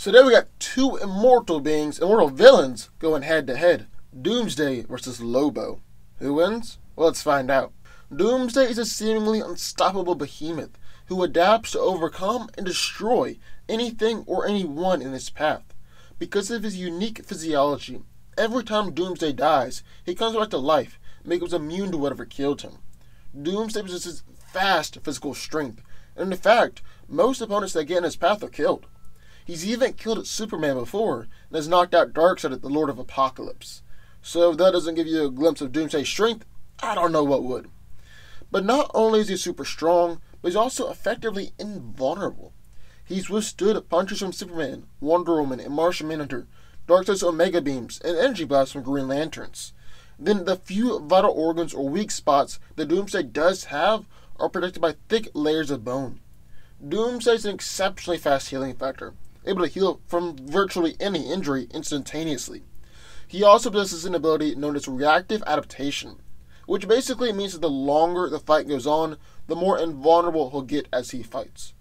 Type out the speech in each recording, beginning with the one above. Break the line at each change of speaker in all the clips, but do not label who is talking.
So there we got two immortal villains going head to head. Doomsday versus Lobo. Who wins? Well, let's find out. Doomsday is a seemingly unstoppable behemoth who adapts to overcome and destroy anything or anyone in his path. Because of his unique physiology, every time Doomsday dies, he comes back to life and becomes immune to whatever killed him. Doomsday possesses vast physical strength, and in fact, most opponents that get in his path are killed. He's even killed Superman before, and has knocked out Darkseid, the Lord of Apocalypse. So if that doesn't give you a glimpse of Doomsday's strength, I don't know what would. But not only is he super strong, but he's also effectively invulnerable. He's withstood punches from Superman, Wonder Woman, and Martian Manhunter, Darkseid's Omega Beams, and energy blasts from Green Lanterns. Then the few vital organs or weak spots that Doomsday does have are protected by thick layers of bone. Doomsday is an exceptionally fast healing factor, able to heal from virtually any injury instantaneously. He also possesses an ability known as reactive adaptation, which basically means that the longer the fight goes on, the more invulnerable he'll get as he fights.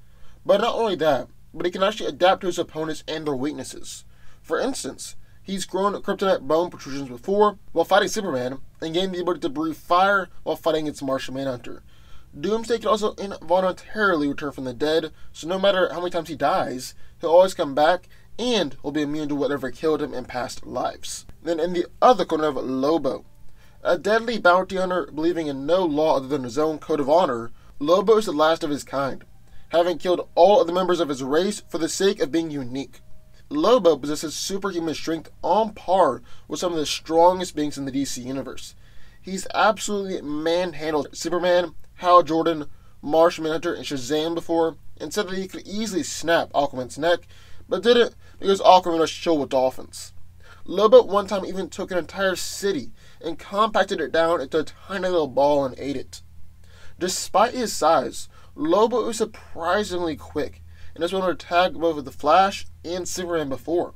But not only that, but he can actually adapt to his opponents and their weaknesses. For instance, he's grown kryptonite bone protrusions before while fighting Superman, and gained the ability to breathe fire while fighting against Martian Manhunter. Doomsday can also involuntarily return from the dead, so no matter how many times he dies, he'll always come back, and will be immune to whatever killed him in past lives. Then in the other corner of Lobo, a deadly bounty hunter believing in no law other than his own code of honor, Lobo is the last of his kind, having killed all of the members of his race for the sake of being unique. Lobo possesses superhuman strength on par with some of the strongest beings in the DC universe. He's absolutely manhandled Superman, Hal Jordan, Martian Manhunter, and Shazam before, and said that he could easily snap Aquaman's neck, but didn't because Aquaman was chill with dolphins. Lobo one time even took an entire city and compacted it down into a tiny little ball and ate it. Despite his size, Lobo is surprisingly quick, and has been able to tag both the Flash and Superman before.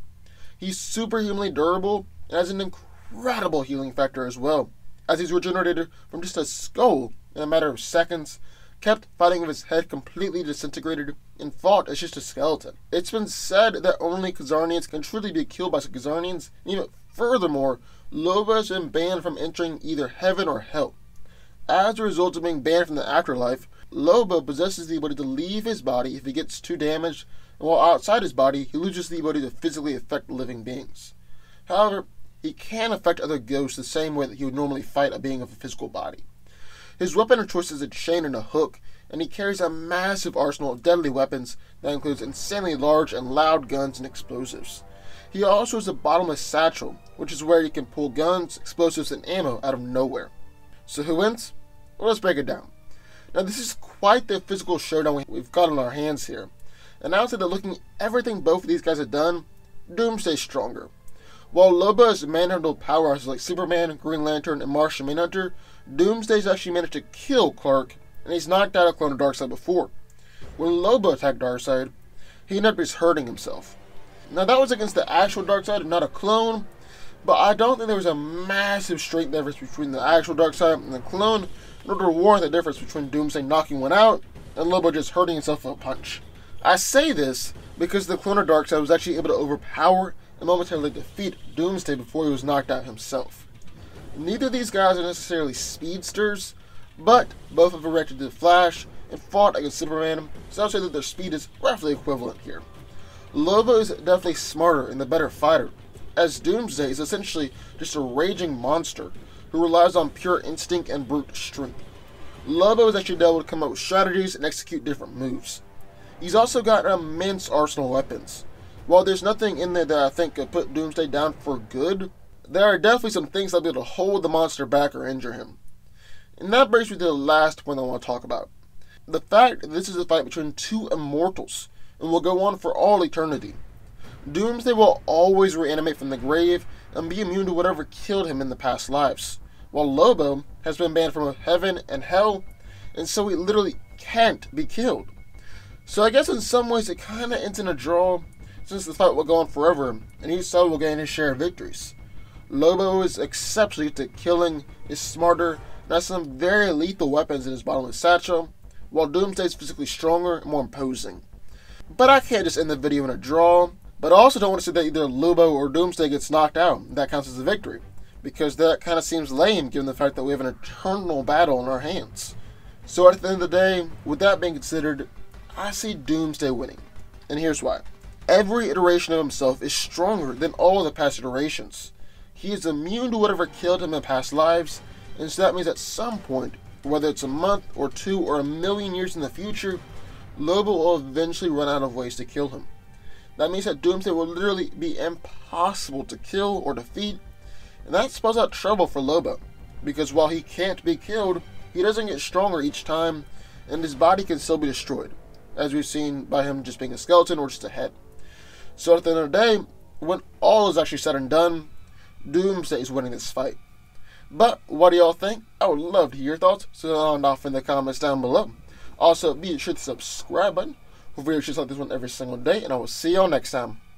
He's superhumanly durable, and has an incredible healing factor as well, as he's regenerated from just a skull in a matter of seconds, kept fighting with his head completely disintegrated, and fought as just a skeleton. It's been said that only Kazarnians can truly be killed by Kazarnians, and even furthermore, Lobo has been banned from entering either heaven or hell. As a result of being banned from the afterlife, Lobo possesses the ability to leave his body if he gets too damaged, and while outside his body, he loses the ability to physically affect living beings. However, he can affect other ghosts the same way that he would normally fight a being of a physical body. His weapon of choice is a chain and a hook, and he carries a massive arsenal of deadly weapons that includes insanely large and loud guns and explosives. He also has a bottomless satchel, which is where he can pull guns, explosives, and ammo out of nowhere. So who wins? Well, let's break it down. Now this is quite the physical showdown we've got on our hands here, and I would say that looking at everything both of these guys have done, Doomsday's stronger. While Lobo has manhandled powerhouses like Superman, Green Lantern, and Martian Manhunter, Doomsday's actually managed to kill Clark, and he's knocked out a clone of Darkseid before. When Lobo attacked Darkseid, he ended up just hurting himself. Now that was against the actual Darkseid, not a clone, but I don't think there was a massive strength difference between the actual Darkseid and the clone in order to warrant the difference between Doomsday knocking one out and Lobo just hurting himself with a punch. I say this because the clone of Darkseid was actually able to overpower and momentarily defeat Doomsday before he was knocked out himself. Neither of these guys are necessarily speedsters, but both have reacted to the Flash and fought against Superman, so I'll say that their speed is roughly equivalent here. Lobo is definitely smarter and the better fighter, as Doomsday is essentially just a raging monster who relies on pure instinct and brute strength. Lobo is actually able to come up with strategies and execute different moves. He's also got an immense arsenal of weapons. While there's nothing in there that I think could put Doomsday down for good, there are definitely some things that'll be able to hold the monster back or injure him. And that brings me to the last point I want to talk about. The fact that this is a fight between two immortals, and will go on for all eternity. Doomsday will always reanimate from the grave and be immune to whatever killed him in the past lives, while Lobo has been banned from heaven and hell, and so he literally can't be killed. So I guess in some ways it kinda ends in a draw, since the fight will go on forever, and each side will gain his share of victories. Lobo is exceptionally good at killing, is smarter, and has some very lethal weapons in his bottomless satchel, while Doomsday is physically stronger and more imposing. But I can't just end the video in a draw, But I also don't want to say that either Lobo or Doomsday gets knocked out. That counts as a victory. Because that kind of seems lame given the fact that we have an eternal battle in our hands. So at the end of the day, with that being considered, I see Doomsday winning. And here's why. Every iteration of himself is stronger than all of the past iterations. He is immune to whatever killed him in past lives, and so that means at some point, whether it's a month or 2 or a million years in the future, Lobo will eventually run out of ways to kill him. That means that Doomsday will literally be impossible to kill or defeat, and that spells out trouble for Lobo, because while he can't be killed, he doesn't get stronger each time, and his body can still be destroyed, as we've seen by him just being a skeleton or just a head. So at the end of the day, when all is actually said and done, Doomsday is winning this fight. But what do y'all think? I would love to hear your thoughts, so sound off in the comments down below. Also, be sure to subscribe button for videos just like this one every single day, and I will see y'all next time.